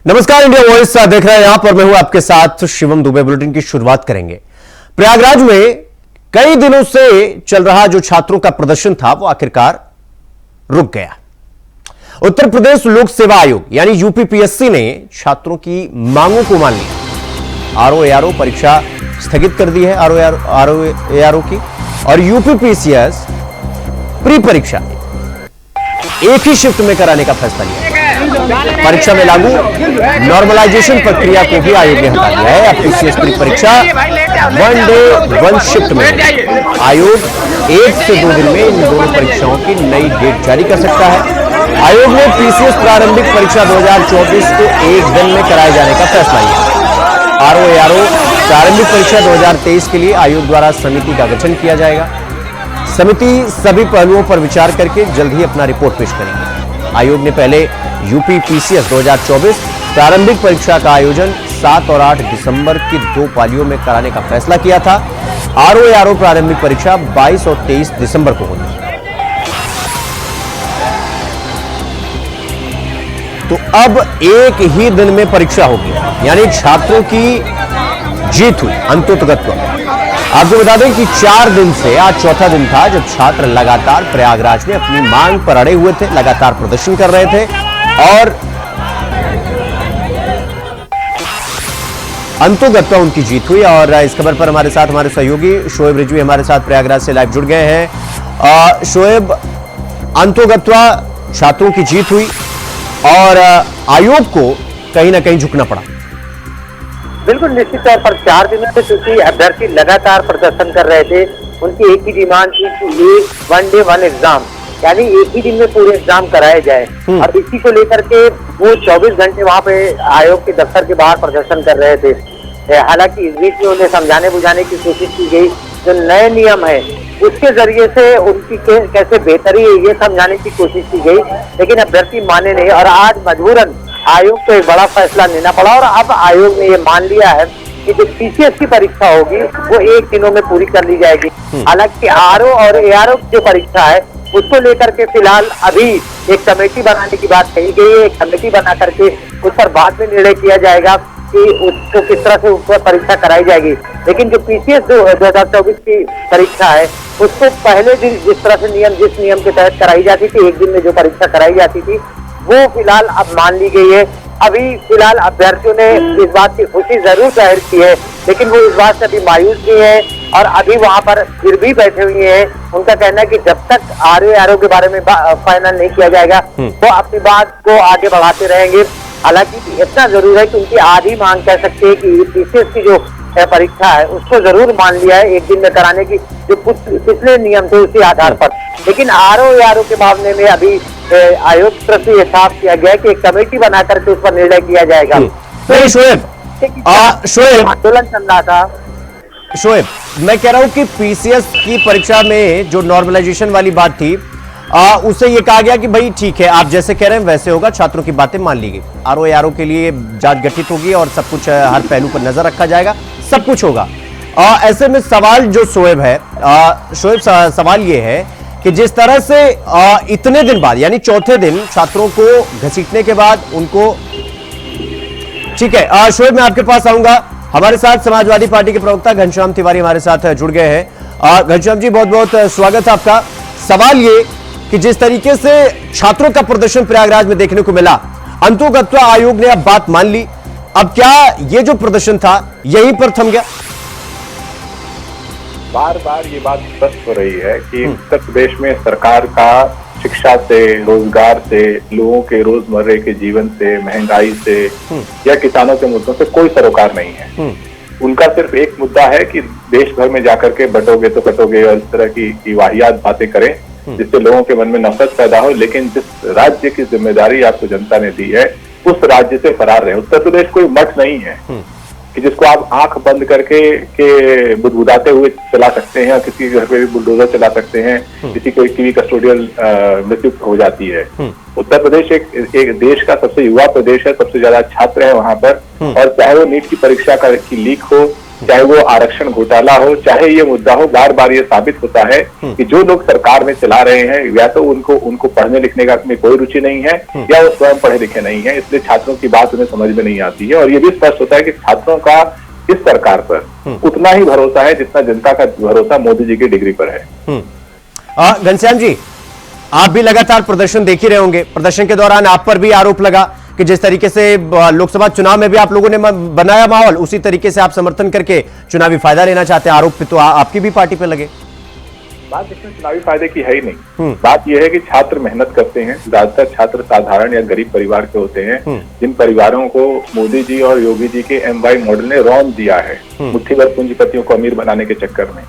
नमस्कार, India voice देख रहे हैं यहां पर मैं हूं आपके साथ शिवम दुबे। बुलेटिन की शुरुआत करेंगे। प्रयागराज में कई दिनों से चल रहा जो छात्रों का प्रदर्शन था वो आखिरकार रुक गया। उत्तर प्रदेश लोक सेवा आयोग यानी यूपीपीएससी ने छात्रों की मांगों को मान लिया। आरओ परीक्षा स्थगित कर दी है आरओ की, और यूपीपीसीएस प्री परीक्षा एक ही शिफ्ट में कराने का फैसला लिया। परीक्षा में लागू नॉर्मलाइजेशन प्रक्रिया को भी आयोग ने हटा दिया है। अब पीसीएस प्री परीक्षा 1 डे 1 शिफ्ट में आयोग 1 से 2 दिन में इन दोनों परीक्षाओं की नई डेट जारी कर सकता है। आयोग ने पीसीएस प्रारंभिक परीक्षा 2024 को 1 दिन में कराए जाने का फैसला लिया। आरओ प्रारंभिक परीक्षा 2023 के लिए आयोग द्वारा समिति का गठन किया जाएगा। समिति सभी पहलुओं पर विचार करके जल्द ही अपना रिपोर्ट पेश करेगी। आयोग ने पहले यूपीपीसीएस 2024 प्रारंभिक परीक्षा का आयोजन 7 और 8 दिसंबर की 2 पालियों में कराने का फैसला किया था। आरओ प्रारंभिक परीक्षा 22 और 23 दिसंबर को होगी। तो अब एक ही दिन में परीक्षा होगी, यानी छात्रों की जीत हुई अंततोगत्वा। आपको बता दें कि 4 दिन से आज चौथा दिन था जब छात्र लगातार प्रयागराज में अपनी मांग पर अड़े हुए थे, लगातार प्रदर्शन कर रहे थे, और अंततोगत्वा उनकी जीत हुई। और इस खबर पर हमारे साथ हमारे सहयोगी शोएब रिजवी हमारे साथ प्रयागराज से लाइव जुड़ गए हैं। शोएब, अंततोगत्वा छात्रों की जीत हुई और आयोग को कहीं ना कहीं झुकना पड़ा। बिल्कुल, निश्चित तौर पर 4 दिनों से चूंकि अभ्यर्थी लगातार प्रदर्शन कर रहे थे, उनकी एक ही डिमांड थी कि ये 1 डे 1 एग्जाम, यानी एक ही दिन में पूरे एग्जाम कराए जाए। और इसी को लेकर के वो 24 घंटे वहां पे आयोग के दफ्तर के बाहर प्रदर्शन कर रहे थे। हालांकि इस बीच में उन्हें समझाने बुझाने की कोशिश की गई, जो नए नियम है उसके जरिए से उनकी कैसे बेहतरी है ये समझाने की कोशिश की गई, लेकिन अभ्यर्थी माने नहीं। और आज मजबूरन आयोग को एक बड़ा फैसला लेना पड़ा, और अब आयोग ने ये मान लिया है कि जो पीसीएस की परीक्षा होगी वो 1 दिनों में पूरी कर ली जाएगी। हालांकि आरओ और एआरओ की जो परीक्षा है उसको लेकर के फिलहाल अभी एक कमेटी बनाने की बात कही गई है। एक कमेटी बना करके उस पर बाद में निर्णय किया जाएगा कि उसको किस तरह से उस पर परीक्षा कराई जाएगी। लेकिन जो पीसीएस 2024 की परीक्षा है उसको पहले दिन जिस तरह से जिस नियम के तहत कराई जाती थी, एक दिन में जो परीक्षा कराई जाती थी, वो फिलहाल अब मान ली गई है। अभी फिलहाल अभ्यर्थियों ने इस बात की खुशी जरूर जाहिर की है, लेकिन वो इस बात से अभी मायूस भी है और अभी वहां पर फिर भी बैठे हुए हैं। उनका कहना है कि जब तक आरओ के बारे में फाइनल नहीं किया जाएगा वो अपनी बात को आगे बढ़ाते रहेंगे। हालांकि इतना जरूर है कि उनकी आधी मांग कह सकते हैं कि पीसीएस की जो परीक्षा है उसको जरूर मान लिया है एक दिन में कराने की, जो पिछले नियम थे उसी आधार पर। लेकिन आरओ के मामले में अभी आयोग तरफ से साफ किया गया कि एक कमेटी बना करके उस पर निर्णय किया जाएगा। नहीं शोएब, आंदोलन चल रहा था। शोएब, मैं कह रहा हूं कि पीसीएस की परीक्षा में जो नॉर्मलाइजेशन वाली बात थी उसे ये कहा गया कि भाई ठीक है, आप जैसे कह रहे हैं वैसे होगा, छात्रों की बातें मान ली गई। आरओ के लिए जांच गठित होगी और सब कुछ हर पहलू पर नजर रखा जाएगा, सब कुछ होगा। ऐसे में सवाल जो शोएब है, शोएब सवाल ये है कि जिस तरह से इतने दिन बाद यानी चौथे दिन छात्रों को घसीटने के बाद उनको, ठीक है शोएब मैं आपके पास आऊंगा। हमारे साथ समाजवादी पार्टी के प्रवक्ता घनश्याम तिवारी हमारे साथ जुड़ गए हैं। घनश्याम जी, बहुत बहुत स्वागत है आपका। सवाल ये कि जिस तरीके से छात्रों का प्रदर्शन प्रयागराज में देखने को मिला, अंततोगत्वा आयोग ने अब बात मान ली, अब क्या ये जो प्रदर्शन था यहीं पर थम गया? बार बार ये बात स्पष्ट हो रही है कि उत्तर प्रदेश में सरकार का शिक्षा से, रोजगार से, लोगों के रोजमर्रे के जीवन से, महंगाई से या किसानों के मुद्दों से कोई सरोकार नहीं है। उनका सिर्फ एक मुद्दा है कि देश भर में जाकर के बटोगे तो कटोगे और इस तरह की वाहियात बातें करें जिससे लोगों के मन में नफरत पैदा हो। लेकिन जिस राज्य की जिम्मेदारी आपको जनता ने दी है उस राज्य से फरार रहे। उत्तर प्रदेश कोई मठ नहीं है कि जिसको आप आंख बंद करके के बुदबुदाते हुए चला सकते हैं, किसी के घर पे भी बुलडोजर चला सकते हैं, किसी को की कस्टोडियल मृत्यु हो जाती है। उत्तर प्रदेश एक देश का सबसे युवा प्रदेश है, सबसे ज्यादा छात्र है वहां पर, और चाहे वो नीट की परीक्षा की लीक हो चाहे वो आरक्षण घोटाला हो, चाहे ये मुद्दा हो, बार बार ये साबित होता है कि जो लोग सरकार में चला रहे हैं या तो उनको पढ़ने लिखने का में कोई रुचि नहीं है या वो स्वयं पढ़े लिखे नहीं है, इसलिए छात्रों की बात उन्हें समझ में नहीं आती है। और ये भी स्पष्ट होता है कि छात्रों का इस सरकार पर उतना ही भरोसा है जितना जनता का भरोसा मोदी जी की डिग्री पर है। घनश्याम जी, आप भी लगातार प्रदर्शन देख ही रहे होंगे। प्रदर्शन के दौरान आप पर भी आरोप लगा कि जिस तरीके से लोकसभा चुनाव में भी आप लोगों ने बनाया माहौल, उसी तरीके से आप समर्थन करके चुनावी फायदा लेना चाहते हैं। आरोप तो आपकी भी पार्टी पे लगे। बात इसमें चुनावी फायदे की है ही नहीं। बात यह है कि छात्र मेहनत करते हैं, ज्यादातर छात्र साधारण या गरीब परिवार के होते हैं, जिन परिवारों को मोदी जी और योगी जी के MY मॉडल ने रौंद दिया है मुट्ठी भर पूंजीपतियों को अमीर बनाने के चक्कर में।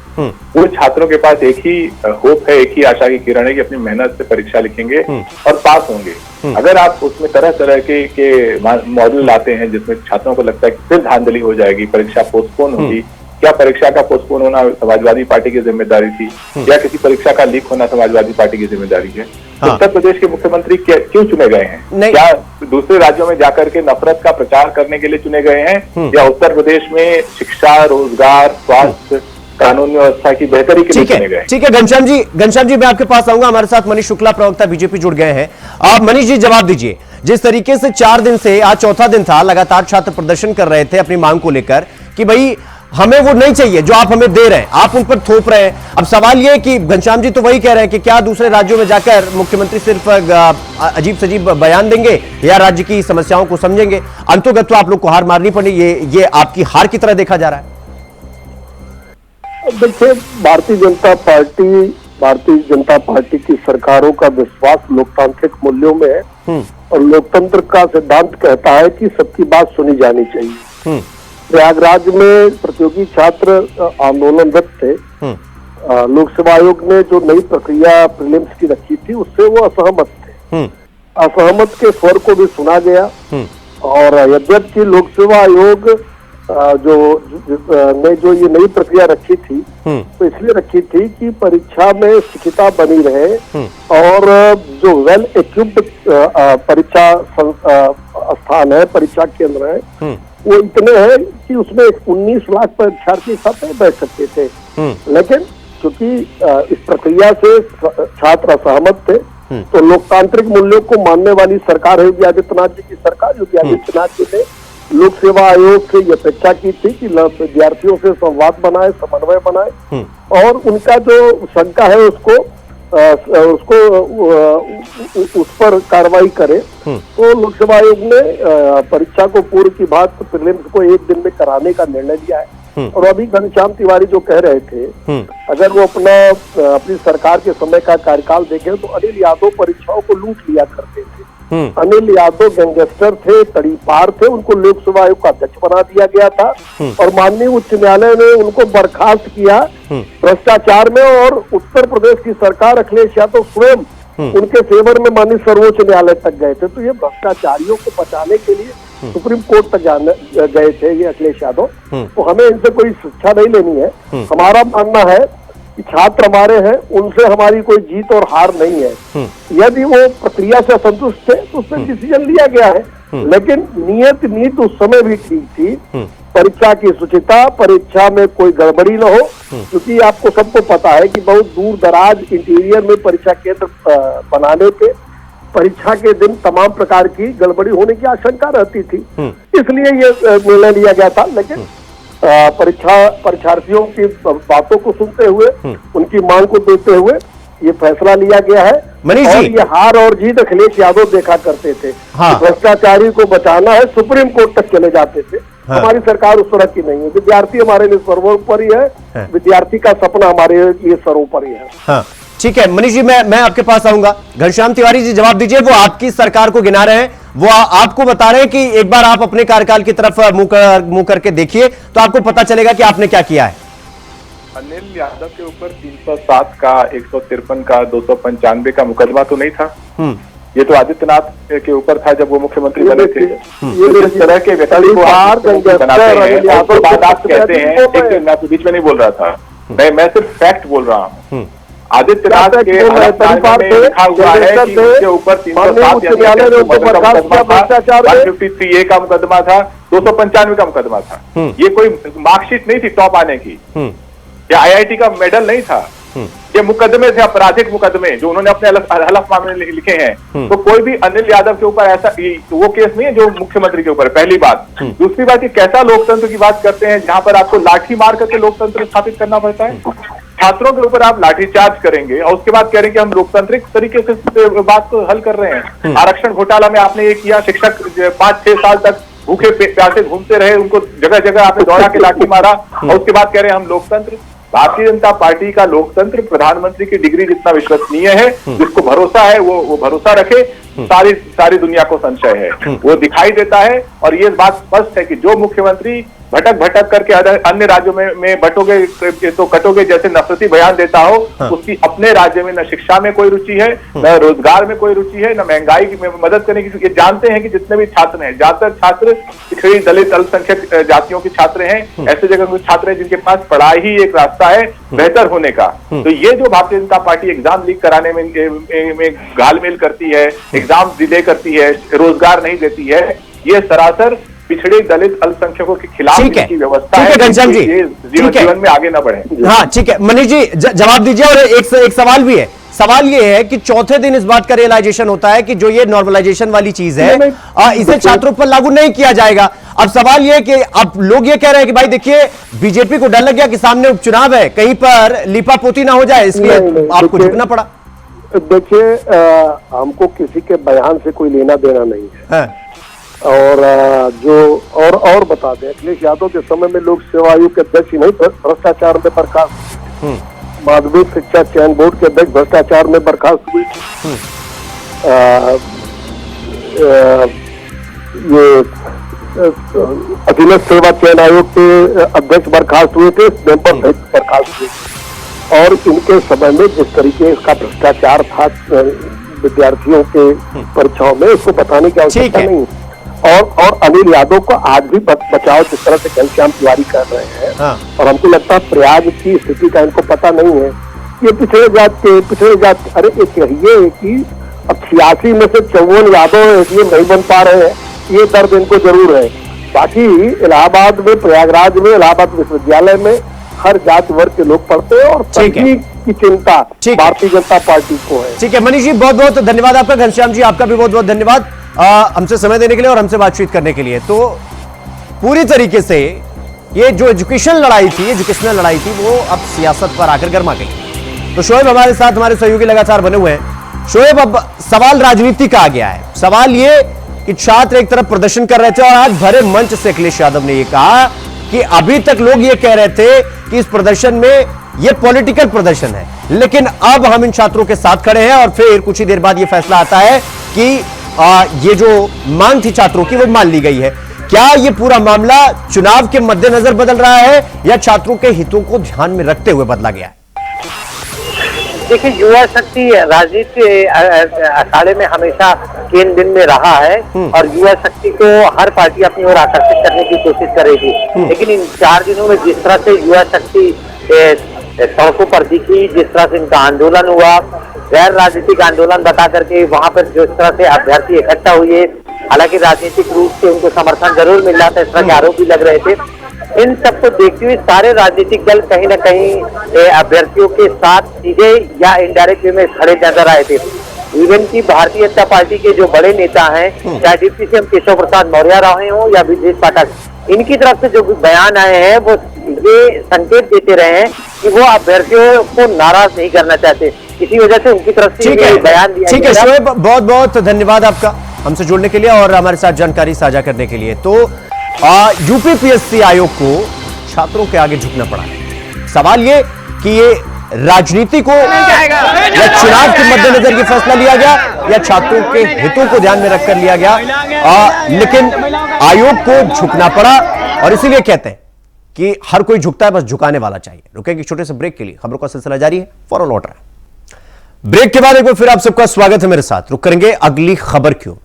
वो छात्रों के पास एक ही होप है, एक ही आशा की किरण है कि अपनी मेहनत से परीक्षा लिखेंगे और पास होंगे। अगर आप उसमें तरह तरह के मॉडल लाते हैं जिसमें छात्रों को लगता है कि फिर धांधली हो जाएगी, परीक्षा पोस्टपोन होगी, क्या परीक्षा का पोस्टपोन होना समाजवादी पार्टी की जिम्मेदारी थी या किसी परीक्षा का लीक होना समाजवादी पार्टी की जिम्मेदारी है? हाँ। उत्तर प्रदेश के मुख्यमंत्री क्यों चुने गए हैं? क्या दूसरे राज्यों में जाकर के नफरत का प्रचार करने के लिए चुने गए हैं या उत्तर प्रदेश में शिक्षा, रोजगार, स्वास्थ्य, कानून व्यवस्था की बेहतरी के लिए चुने गए? ठीक है घनश्याम जी मैं आपके पास आऊंगा। हमारे साथ मनीष शुक्ला, प्रवक्ता बीजेपी, जुड़ गए हैं। आप मनीष जी जवाब दीजिए। जिस तरीके से 4 दिन से, आज चौथा दिन था, लगातार छात्र प्रदर्शन कर रहे थे अपनी मांग को लेकर कि भाई हमें वो नहीं चाहिए जो आप हमें दे रहे हैं, आप उन पर थोप रहे हैं। अब सवाल ये है कि घनश्याम जी तो वही कह रहे हैं कि क्या दूसरे राज्यों में जाकर मुख्यमंत्री सिर्फ अजीब सजीब बयान देंगे या राज्य की समस्याओं को समझेंगे? अंतोगत तो आप लोग को हार मारनी पड़ी, ये आपकी हार की तरह देखा जा रहा है। देखिए, भारतीय जनता पार्टी की सरकारों का विश्वास लोकतांत्रिक मूल्यों में है और लोकतंत्र का सिद्धांत कहता है कि सबकी बात सुनी जानी चाहिए। प्रयागराज में प्रतियोगी छात्र आंदोलनरत थे। लोक सेवा आयोग ने जो नई प्रक्रिया प्रीलिम्स की रखी थी उससे वो असहमत थे। असहमत के स्वर को भी सुना गया और यद्यपि लोक सेवा आयोग ने जो ये नई प्रक्रिया रखी थी तो इसलिए रखी थी कि परीक्षा में शिक्षिता बनी रहे और जो वेल इक्विप्ड परीक्षा स्थान है, परीक्षा केंद्र है, वो इतने हैं कि उसमें 19 लाख परीक्षार्थी साथ बैठ सकते थे। लेकिन क्योंकि इस प्रक्रिया से छात्र असहमत थे तो लोकतांत्रिक मूल्यों को मानने वाली सरकार योगी आदित्यनाथ जी की सरकार, योगी आदित्यनाथ जी ने लोक सेवा आयोग से ये अपेक्षा की थी कि विद्यार्थियों से संवाद बनाए, समन्वय बनाए और उनका जो शंका है उस पर कार्रवाई करे। तो लोक सेवा आयोग ने परीक्षा को पूर्व की बात प्रीलिम्स को 1 दिन में कराने का निर्णय लिया है। और अभी घनश्याम तिवारी जो कह रहे थे, अगर वो अपनी सरकार के समय का कार्यकाल देखें तो अनिल यादव परीक्षाओं को लूट लिया करते थे। अनिल यादव गैंगस्टर थे, तड़ीपार थे, उनको लोक सेवा आयोग का अध्यक्ष बना दिया गया था और माननीय उच्च न्यायालय ने उनको बर्खास्त किया भ्रष्टाचार में। और उत्तर प्रदेश की सरकार, अखिलेश यादव स्वयं उनके फेवर में माननीय सर्वोच्च न्यायालय तक गए थे। तो ये भ्रष्टाचारियों को बचाने के लिए सुप्रीम कोर्ट तक गए थे ये अखिलेश यादव। तो हमें इनसे कोई शिक्षा नहीं लेनी है। हमारा मानना है कि छात्र हमारे हैं, उनसे हमारी कोई जीत और हार नहीं है। यदि वो प्रक्रिया से असंतुष्ट थे तो उस पर डिसीजन लिया गया है, लेकिन नीति उस समय भी ठीक थी। परीक्षा की शुचिता, परीक्षा में कोई गड़बड़ी न हो, क्योंकि आपको सबको पता है कि बहुत दूर दराज इंटीरियर में परीक्षा केंद्र बनाने पे परीक्षा के दिन तमाम प्रकार की गड़बड़ी होने की आशंका रहती थी, इसलिए ये निर्णय लिया गया था। लेकिन परीक्षार्थियों की बातों को सुनते हुए, उनकी मांग को देते हुए ये फैसला लिया गया है। मनीष जी, और ये हार और जीत अखिलेश यादव देखा करते थे। हाँ। भ्रष्टाचारी को बचाना है, सुप्रीम कोर्ट तक चले जाते थे। हाँ। हमारी सरकार उस तरह की नहीं है। विद्यार्थी हमारे लिए सर्वोपरि है। हाँ। विद्यार्थी का सपना हमारे लिए सर्वोपरि है। हाँ। ठीक है मनीष जी, मैं आपके पास आऊंगा। घनश्याम तिवारी जी जवाब दीजिए। वो आपकी सरकार को गिना रहे हैं, वो आपको बता रहे हैं कि एक बार आप अपने कार्यकाल की तरफ मुंह करके देखिए तो आपको पता चलेगा कि आपने क्या किया है। अनिल यादव के ऊपर 307 का, 153 का, 295 का मुकदमा तो नहीं था। ये तो आदित्यनाथ के ऊपर था जब वो मुख्यमंत्री बने थे। ये इस तरह के व्यक्ति को आप बनाते हैं, उसके बाद आप कहते हैं, मैं तो बीच में नहीं बोल रहा था, मैं सिर्फ फैक्ट बोल रहा हूँ। आदित्यनाथ के में लिखा हुआ है कि उसके ऊपर 307 153A का मुकदमा था, 295 का मुकदमा था। ये कोई मार्कशीट नहीं थी टॉप आने की, या IIT का मेडल नहीं था, ये मुकदमे थे, आपराधिक मुकदमे जो उन्होंने अपने हलफनामे में लिखे हैं। तो कोई भी अनिल यादव के ऊपर ऐसा वो केस नहीं है जो मुख्यमंत्री के ऊपर, पहली बात। दूसरी बात, ये कैसा लोकतंत्र की बात करते हैं जहां पर आपको लाठी मार करके लोकतंत्र स्थापित करना पड़ता है। छात्रों के ऊपर आप लाठीचार्ज करेंगे और उसके बाद कह रहे हैं कि हम लोकतांत्रिक तरीके से बात को हल कर रहे हैं। आरक्षण घोटाला में आपने ये किया, शिक्षक 5-6 साल तक भूखे प्यासे घूमते रहे, उनको जगह जगह आपने दौड़ा के लाठी मारा, और उसके बाद कह रहे हैं हम लोकतंत्र। भारतीय जनता पार्टी का लोकतंत्र प्रधानमंत्री की डिग्री जितना विश्वसनीय है, जिसको भरोसा है वो भरोसा रखे, सारी दुनिया को संशय है, वो दिखाई देता है। और ये बात स्पष्ट है कि जो मुख्यमंत्री भटक करके अन्य राज्यों में बटोगे तो कटोगे जैसे नफरती बयान देता हो, उसकी अपने राज्य में न शिक्षा में कोई रुचि है, न रोजगार में कोई रुचि है, न महंगाई में मदद करने की। ये जानते हैं कि जितने भी छात्र हैं, ज्यादातर छात्र पिछड़ी दलित अल्पसंख्यक जातियों के छात्र हैं, ऐसे जगह के छात्र हैं जिनके पास पढ़ाई ही एक रास्ता है बेहतर होने का। तो ये जो Bharatiya Janata party exam leak कराने में घालमेल करती है, एग्जाम डिले करती है, रोजगार नहीं देती है, ये सरासर पिछड़े दलित अल्पसंख्यकों के खिलाफ की व्यवस्था है। घनश्याम जी, जीवन में आगे न बढ़े। हाँ ठीक है, मनीष जी जवाब दीजिए। और एक सवाल भी है, सवाल ये है कि चौथे दिन इस बात का रियलाइजेशन होता है कि जो ये नॉर्मलाइजेशन वाली चीज है इसे छात्रों पर लागू नहीं किया जाएगा। अब सवाल ये है कि अब लोग ये कह रहे हैं कि भाई देखिए बीजेपी को डर लग गया कि सामने उपचुनाव है, कहीं पर लीपापोती ना हो जाए, इसलिए आपको झुकना पड़ा। देखिए हमको किसी के बयान से कोई लेना देना नहीं है। और जो और बता दें, अखिलेश यादव के समय में लोक सेवा आयोग के अध्यक्ष ही नहीं भ्रष्टाचार में बर्खास्त, माध्यमिक शिक्षा चयन बोर्ड के अध्यक्ष भ्रष्टाचार में बर्खास्त हुई। ये अधीनस्थ सेवा चयन आयोग के अध्यक्ष बर्खास्त हुए थे, मेंबर बर्खास्त हुए। और इनके समय में जिस तरीके का भ्रष्टाचार था विद्यार्थियों के परीक्षाओं में, उसको बताने की आवश्यकता नहीं। और अनिल यादव को आज भी बचाओ जिस तरह से घनश्याम तिवारी कर रहे हैं। और हमको लगता है प्रयाग की स्थिति का इनको पता नहीं है। ये पिछड़े जात अरे ये कहिए कि अब 86 में से 54 यादव इसलिए नहीं बन पा रहे हैं, ये दर्द इनको जरूर है। बाकी इलाहाबाद में, प्रयागराज में, इलाहाबाद विश्वविद्यालय में हर जाति वर्ग के लोग पढ़ते हैं और सभी की चिंता भारतीय जनता पार्टी को है। ठीक है मनीष जी, बहुत बहुत धन्यवाद आपका। घनश्याम जी आपका भी बहुत बहुत धन्यवाद हमसे समय देने के लिए और हमसे बातचीत करने के लिए। तो पूरी तरीके से ये जो एजुकेशनल लड़ाई थी वो अब सियासत पर आकर गर्मा गई। तो शोएब हमारे साथ, हमारे सहयोगी लगातार बने हुए हैं। शोएब, अब सवाल राजनीति का आ गया है। सवाल ये कि छात्र एक तरफ प्रदर्शन कर रहे थे और आज भरे मंच से अखिलेश यादव ने यह कहा कि अभी तक लोग ये कह रहे थे कि इस प्रदर्शन में ये पॉलिटिकल प्रदर्शन है, लेकिन अब हम इन छात्रों के साथ खड़े हैं। और फिर कुछ ही देर बाद ये फैसला आता है कि ये जो मांग थी छात्रों की वो मान ली गई है। क्या ये पूरा मामला चुनाव के मद्देनजर बदल रहा है या छात्रों के हितों को ध्यान में रखते हुए बदला गया है? देखिए, युवा शक्ति राजनीति अखाड़े में हमेशा केंद्र बिंदु में रहा है और युवा शक्ति को हर पार्टी अपनी ओर आकर्षित करने की कोशिश करेगी। लेकिन इन 4 दिनों में जिस तरह से युवा शक्ति सड़कों पर दिखी, जिस तरह से इनका आंदोलन हुआ, गैर राजनीतिक आंदोलन बता करके वहां पर जिस तरह से अभ्यर्थी इकट्ठा हुए, हालांकि राजनीतिक रूप से उनको समर्थन जरूर मिल रहा था, इस तरह के आरोप भी लग रहे थे। इन सबको देखते हुए सारे राजनीतिक दल कहीं न कहीं अभ्यर्थियों के साथ सीधे या इनडायरेक्ट वे में खड़े नजर आए थे। इवन की भारतीय जनता पार्टी के जो बड़े नेता हैं, चाहे डिप्टी सीएम केशव प्रसाद मौर्य रहे हों या ब्रजेश पाठक, इनकी तरफ से जो बयान आए हैं वो ये संकेत देते रहे हैं कि वो अभ्यर्थियों को नाराज नहीं करना चाहते। इसी वजह से उनकी तरफ से ये बयान दिया। ठीक है शोएब, बहुत बहुत धन्यवाद आपका हमसे जुड़ने के लिए और हमारे साथ जानकारी साझा करने के लिए। तो यूपीपीएससी आयोग को छात्रों के आगे झुकना पड़ा। सवाल ये कि ये राजनीति को या चुनाव के मद्देनजर ये फैसला लिया गया या छात्रों के हितों को ध्यान में रखकर लिया गया, लेकिन आयोग को झुकना पड़ा। और इसीलिए कहते हैं कि हर कोई झुकता है, बस झुकाने वाला चाहिए। रुकेंगे छोटे से ब्रेक के लिए, खबरों का सिलसिला जारी है, फौरन लौट रहा है। ब्रेक के बाद एक बार फिर आप सबका स्वागत है मेरे साथ। रुक करेंगे अगली खबर क्यों।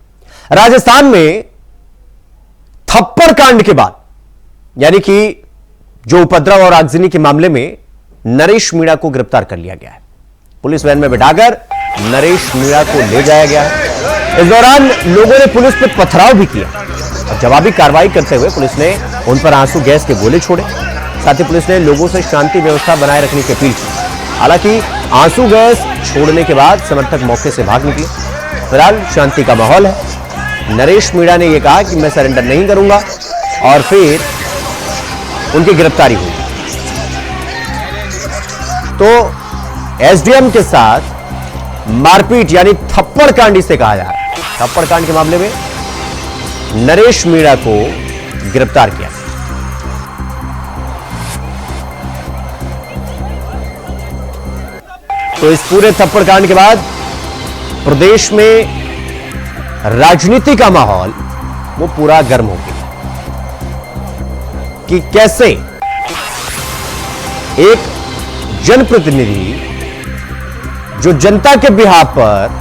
राजस्थान में थप्पड़ कांड के बाद, यानी कि जो उपद्रव और आगजनी के मामले में नरेश मीणा को गिरफ्तार कर लिया गया है। पुलिस वैन में बिठाकर नरेश मीणा को ले जाया गया है। इस दौरान लोगों ने पुलिस पर पथराव भी किया और जवाबी कार्रवाई करते हुए पुलिस ने उन पर आंसू गैस के गोले छोड़े। साथ ही पुलिस ने लोगों से शांति व्यवस्था बनाए रखने की अपील की। हालांकि आंसू गैस छोड़ने के बाद समर्थक मौके से भाग निकले। फिलहाल शांति का माहौल है। नरेश मीणा ने यह कहा कि मैं सरेंडर नहीं करूंगा और फिर उनकी गिरफ्तारी हुई। तो एसडीएम के साथ मारपीट यानी थप्पड़ कांड इसे कहा जा रहा है। थप्पड़ कांड के मामले में नरेश मीणा को गिरफ्तार किया। तो इस पूरे थप्पड़ कांड के बाद प्रदेश में राजनीति का माहौल वो पूरा गर्म हो गया कि कैसे एक जनप्रतिनिधि जो जनता के बिहाफ पर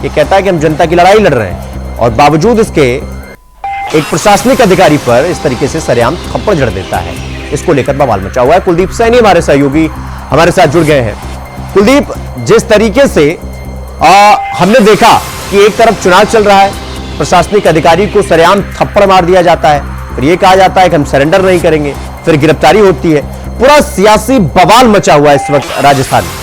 ये कहता है कि हम जनता की लड़ाई लड़ रहे हैं और बावजूद इसके एक प्रशासनिक अधिकारी पर इस तरीके से सरेआम थप्पड़ जड़ देता है, इसको लेकर बवाल मचा हुआ है। कुलदीप सैनी हमारे सहयोगी हमारे साथ जुड़ गए हैं। कुलदीप, जिस तरीके से हमने देखा कि एक तरफ चुनाव चल रहा है, प्रशासनिक अधिकारी को सरेआम थप्पड़ मार दिया जाता है, फिर यह कहा जाता है कि हम सरेंडर नहीं करेंगे, फिर गिरफ्तारी होती है, पूरा सियासी बवाल मचा हुआ है इस वक्त राजस्थान में।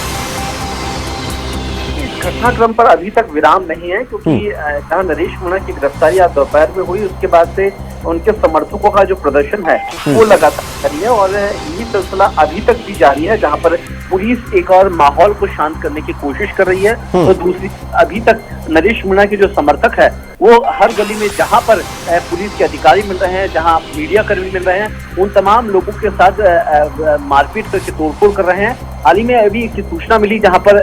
घटनाक्रम पर अभी तक विराम नहीं है, क्योंकि जहां नरेश मीणा की गिरफ्तारी आज दोपहर में हुई, उसके बाद से उनके समर्थकों का जो प्रदर्शन है वो लगातार जारी है और ये सिलसिला अभी तक भी जारी है, जहां पर पुलिस एक और माहौल को शांत करने की कोशिश कर रही है। तो दूसरी अभी तक नरेश मीणा के जो समर्थक है वो हर गली में जहां पर पुलिस के अधिकारी मिल रहे हैं, जहां मीडिया कर्मी मिल रहे हैं, उन तमाम लोगों के साथ मारपीट करके तोड़फोड़ कर रहे हैं। हाल ही में अभी एक सूचना मिली जहां पर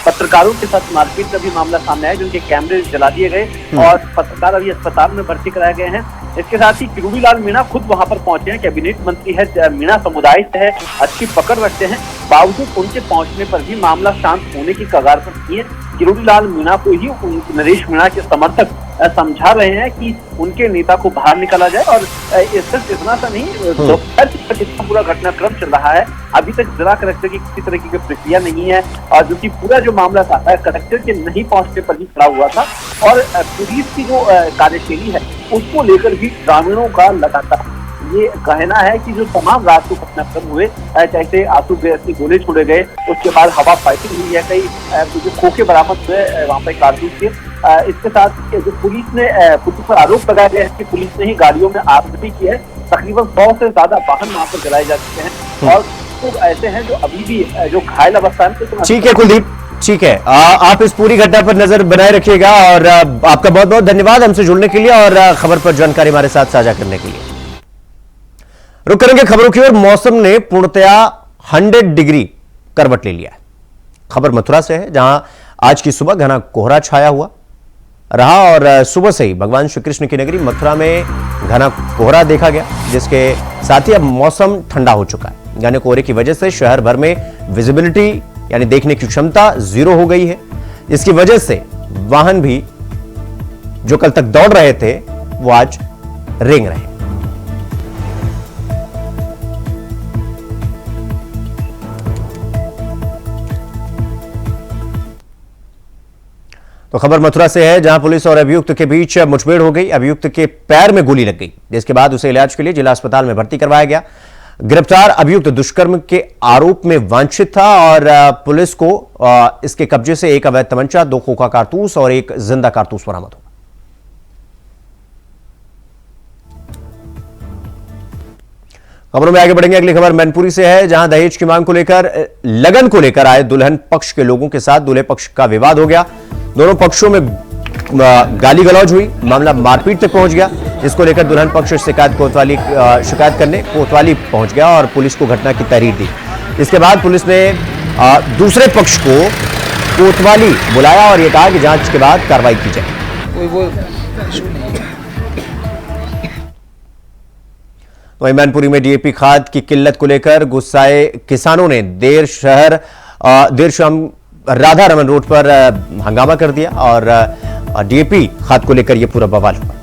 पत्रकारों के साथ मारपीट का भी मामला सामने आया, जिनके कैमरे जला दिए गए और पत्रकार अभी अस्पताल में भर्ती कराए गए हैं। इसके साथ ही किरोड़ी लाल मीणा खुद वहां पर पहुंचे हैं। कैबिनेट मंत्री है, मीणा समुदाय से है, अच्छी पकड़ रखते हैं, बावजूद उनके पहुंचने पर भी मामला शांत होने की कगार पर नहीं है। किरोड़ी लाल मीणा को ही नरेश मीणा के समर्थक समझा रहे हैं कि उनके नेता को बाहर निकाला जाए और सिर्फ इतना सा नहीं, दोपहर तक इतना पूरा घटनाक्रम चल रहा है, अभी तक जिला कलेक्टर की किसी तरह की प्रक्रिया नहीं है और जो कि पूरा जो मामला था कलेक्टर के नहीं पहुंचने पर ही खड़ा हुआ था और पुलिस की जो कार्यशैली है उसको लेकर भी ग्रामीणों का लगातार ये कहना है कि जो तमाम रात को घटनाक्रम हुए, जैसे आंसू गैस के गोले छोड़े गए, उसके बाद हवा फाइटिंग हुई है, कई जो खोखे बरामद हुए वहाँ पे कारतूस के। इसके साथ जो पुलिस पर आरोप लगाया गया है कि पुलिस ने ही गाड़ियों में आगजनी की है। तकरीबन 100 से ज्यादा वाहन वहाँ पर जलाए जा चुके हैं और लोग ऐसे हैं जो अभी भी जो घायल अवस्था में। ठीक है कुलदीप, ठीक है, आप इस पूरी घटना पर नजर बनाए रखिएगा और आपका बहुत बहुत धन्यवाद हमसे जुड़ने के लिए और खबर पर जानकारी हमारे साथ साझा करने के लिए। रुक करेंगे खबरों की ओर। मौसम ने पूर्णतया 100 डिग्री करवट ले लिया है। खबर मथुरा से है, जहां आज की सुबह घना कोहरा छाया हुआ रहा और सुबह से ही भगवान श्री कृष्ण की नगरी मथुरा में घना कोहरा देखा गया, जिसके साथ ही अब मौसम ठंडा हो चुका है। घने कोहरे की वजह से शहर भर में विजिबिलिटी यानी देखने की क्षमता 0 हो गई है। इसकी वजह से वाहन भी जो कल तक दौड़ रहे थे वो आज रेंग रहे। तो खबर मथुरा से है, जहां पुलिस और अभियुक्त के बीच मुठभेड़ हो गई। अभियुक्त के पैर में गोली लग गई, जिसके बाद उसे इलाज के लिए जिला अस्पताल में भर्ती करवाया गया। गिरफ्तार अभियुक्त दुष्कर्म के आरोप में वांछित था और पुलिस को इसके कब्जे से एक अवैध तमंचा, 2 खोखा कारतूस और एक जिंदा कारतूस बरामद हुआ। खबरों में आगे बढ़ेंगे। अगली खबर मैनपुरी से है, जहां दहेज की मांग को लेकर लगन को लेकर आए दुल्हन पक्ष के लोगों के साथ दूल्हे पक्ष का विवाद हो गया। दोनों पक्षों में गाली गलौज हुई, मामला मारपीट तक पहुंच गया। इसको लेकर दुल्हन पक्ष शिकायत करने कोतवाली पहुंच गया और पुलिस को घटना की तहरीर दी। इसके बाद पुलिस ने दूसरे पक्ष को कोतवाली बुलाया और यह कहा कि जांच के बाद कार्रवाई की जाए। वहीं मैनपुरी में डीएपी खाद की किल्लत को लेकर गुस्साए किसानों ने देर शाम राधा रमन रोड पर हंगामा कर दिया और डीएपी खाद को लेकर यह पूरा बवाल हुआ।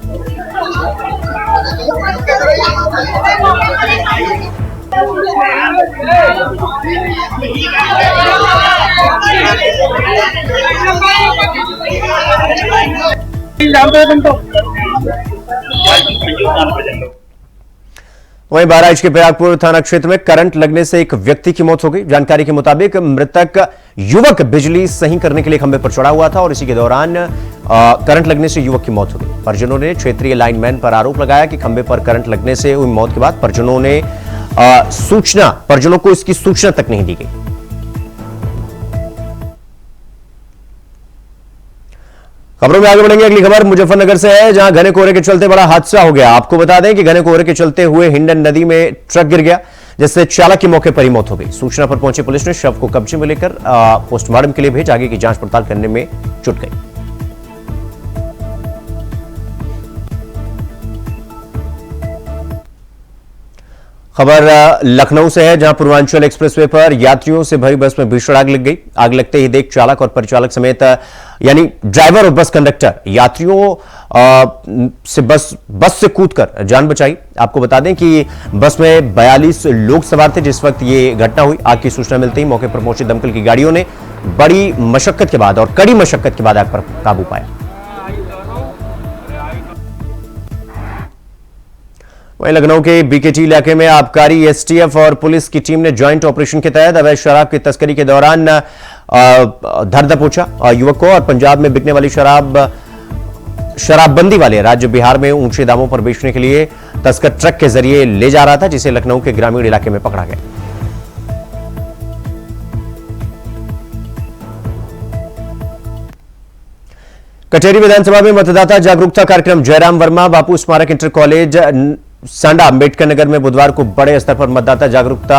वहीं बहराइच के बैरागपुर थाना क्षेत्र में करंट लगने से एक व्यक्ति की मौत हो गई। जानकारी के मुताबिक मृतक युवक बिजली सही करने के लिए खंभे पर चढ़ा हुआ था और इसी के दौरान करंट लगने से युवक की मौत हो गई। परिजनों ने क्षेत्रीय लाइनमैन पर आरोप लगाया कि खंभे पर करंट लगने से हुई मौत के बाद परिजनों को इसकी सूचना तक नहीं दी गई। खबरों में आगे बढ़ेंगे। अगली खबर मुजफ्फरनगर से है, जहां घने कोहरे के चलते बड़ा हादसा हो गया। आपको बता दें कि घने कोहरे के चलते हुए हिंडन नदी में ट्रक गिर गया, जिससे चालक की मौके पर ही मौत हो गई। सूचना पर पहुंची पुलिस ने शव को कब्जे में लेकर पोस्टमार्टम के लिए भेज आगे की जांच पड़ताल करने में जुट गई। खबर लखनऊ से है, जहां पूर्वांचल एक्सप्रेसवे पर यात्रियों से भरी बस में भीषण आग लग गई। आग लगते ही देख चालक और परिचालक समेत यानी ड्राइवर और बस कंडक्टर यात्रियों से बस से कूदकर जान बचाई। आपको बता दें कि बस में 42 लोग सवार थे जिस वक्त ये घटना हुई। आग की सूचना मिलते ही मौके पर पहुंची दमकल की गाड़ियों ने बड़ी मशक्कत के बाद और कड़ी मशक्कत के बाद आग पर काबू पाया। वहीं लखनऊ के बीकेटी इलाके में आबकारी एसटीएफ और पुलिस की टीम ने ज्वाइंट ऑपरेशन के तहत अवैध शराब की तस्करी के दौरान धर दबोचा युवक को और पंजाब में बिकने वाली शराबबंदी वाले राज्य बिहार में ऊंचे दामों पर बेचने के लिए तस्कर ट्रक के जरिए ले जा रहा था, जिसे लखनऊ के ग्रामीण इलाके में पकड़ा गया। कचहरी विधानसभा में मतदाता जागरूकता कार्यक्रम जयराम वर्मा बापू स्मारक इंटर कॉलेज सांडा अंबेडकर नगर में बुधवार को बड़े स्तर पर मतदाता जागरूकता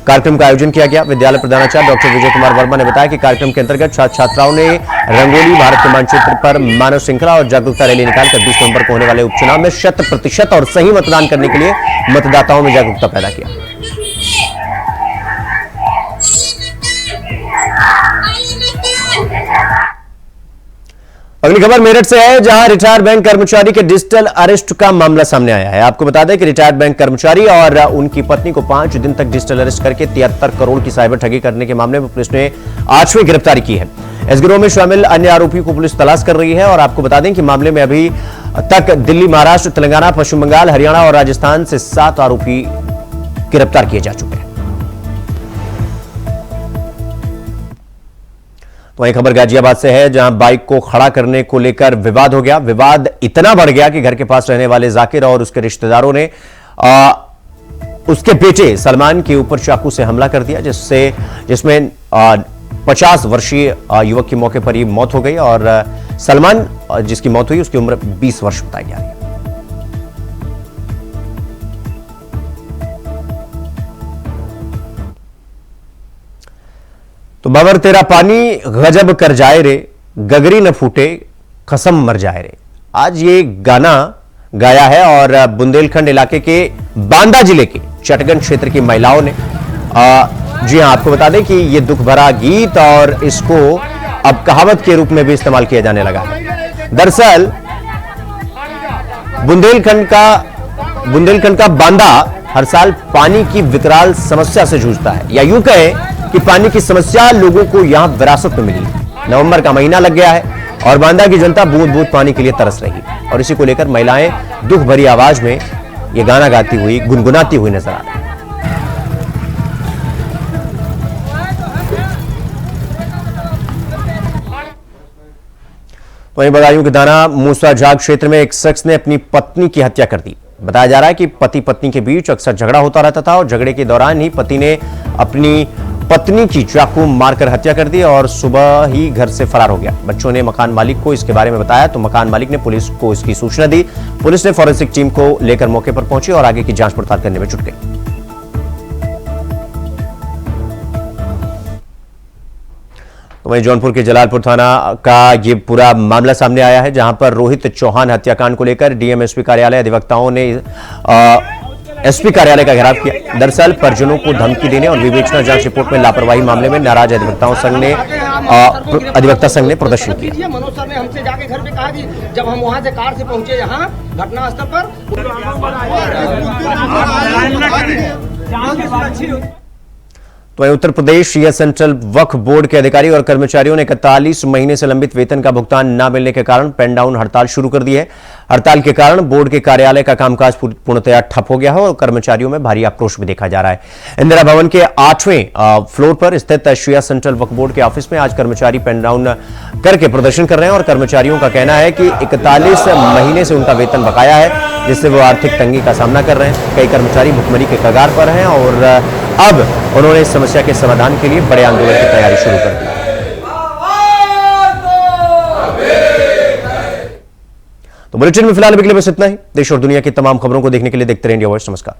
कार्यक्रम का आयोजन किया गया। विद्यालय प्रधानाचार्य डॉक्टर विजय कुमार वर्मा ने बताया कि कार्यक्रम के अंतर्गत छात्र छात्राओं ने रंगोली, भारत के मानचित्र पर मानव श्रृंखला और जागरूकता रैली निकालकर 20 नवंबर को होने वाले उपचुनाव में 100% और सही मतदान करने के लिए मतदाताओं में जागरूकता पैदा किया। अगली खबर मेरठ से है, जहां रिटायर्ड बैंक कर्मचारी के डिजिटल अरेस्ट का मामला सामने आया है। आपको बता दें कि रिटायर्ड बैंक कर्मचारी और उनकी पत्नी को 5 दिन तक डिजिटल अरेस्ट करके 73 करोड़ की साइबर ठगी करने के मामले में पुलिस ने 8वीं गिरफ्तारी की है। इस गिरोह में शामिल अन्य आरोपियों को पुलिस तलाश कर रही है और आपको बता दें कि मामले में अभी तक दिल्ली, महाराष्ट्र, तेलंगाना, पश्चिम बंगाल, हरियाणा और राजस्थान से 7 आरोपी गिरफ्तार किए जा चुके हैं। वहीं खबर गाजियाबाद से है, जहां बाइक को खड़ा करने को लेकर विवाद हो गया। विवाद इतना बढ़ गया कि घर के पास रहने वाले जाकिर और उसके रिश्तेदारों ने उसके बेटे सलमान के ऊपर चाकू से हमला कर दिया, जिसमें 50 वर्षीय युवक की मौके पर ही मौत हो गई और सलमान जिसकी मौत हुई उसकी उम्र 20 वर्ष बताई जा रही है। तो बाबर तेरा पानी गजब कर जाए रे, गगरी न फूटे कसम मर जाए रे। आज ये गाना गाया है और बुंदेलखंड इलाके के बांदा जिले के चटगन क्षेत्र की महिलाओं ने। जी हां, आपको बता दें कि ये दुख भरा गीत और इसको अब कहावत के रूप में भी इस्तेमाल किया जाने लगा है। दरअसल बुंदेलखंड का बांदा हर साल पानी की विकराल समस्या से जूझता है, या यूं कहें कि पानी की समस्या लोगों को यहां विरासत में मिली। नवंबर का महीना लग गया है और बांदा की जनता बूंद बूंद पानी के लिए तरस रही है और इसी को लेकर महिलाएं दुख भरी आवाज में यह गाना गाती हुई, गुनगुनाती हुई नजर आ रही है। वहीं बदायूं के दाना मूसाझाग क्षेत्र में एक शख्स ने अपनी पत्नी की हत्या कर दी। बताया जा रहा है कि पति पत्नी के बीच अक्सर झगड़ा होता रहता था और झगड़े के दौरान ही पति ने अपनी पत्नी की चाकू मारकर हत्या कर दी और सुबह ही घर से फरार हो गया। बच्चों ने मकान मालिक को इसके बारे में बताया तो मकान मालिक ने पुलिस को इसकी सूचना दी। पुलिस ने फॉरेंसिक टीम को लेकर मौके पर पहुंची और आगे की जांच पड़ताल करने में जुट गई। वहीं जौनपुर के जलालपुर थाना का ये पूरा मामला सामने आया है, जहां पर रोहित चौहान हत्याकांड को लेकर डीएम एसपी कार्यालय अधिवक्ताओं ने एसपी कार्यालय का घेराव किया। दरअसल परिजनों को धमकी देने और विवेचना जांच रिपोर्ट में लापरवाही मामले में नाराज अधिवक्ता संघ ने प्रदर्शन किया। मनोज सर ने हमसे जाके घर पे कहा कि जब हम वहां से कार से पहुंचे यहाँ घटनास्थल पर, तो वहीं उत्तर प्रदेश शिया सेंट्रल वक्फ बोर्ड के अधिकारी और कर्मचारियों ने 41 महीने से लंबित वेतन का भुगतान न मिलने के कारण पेन डाउन हड़ताल शुरू कर दी है। हड़ताल के कारण बोर्ड के कार्यालय का कामकाज पूर्णतया ठप हो गया है और कर्मचारियों में भारी आक्रोश भी देखा जा रहा है। इंदिरा भवन के 8वें फ्लोर पर स्थित शिया सेंट्रल वक्फ बोर्ड के ऑफिस में आज कर्मचारी पेन डाउन करके प्रदर्शन कर रहे हैं और कर्मचारियों का कहना है कि 41 महीने से उनका वेतन बकाया है, जिससे वो आर्थिक तंगी का सामना कर रहे हैं। कई कर्मचारी भुखमरी के कगार पर हैं और अब उन्होंने इस समस्या के समाधान के लिए बड़े आंदोलन की तैयारी शुरू कर दी। तो बुलेटिन में फिलहाल अभी के लिए बस इतना ही। देश और दुनिया की तमाम खबरों को देखने के लिए देखते रहिए इंडिया वॉइस। नमस्कार।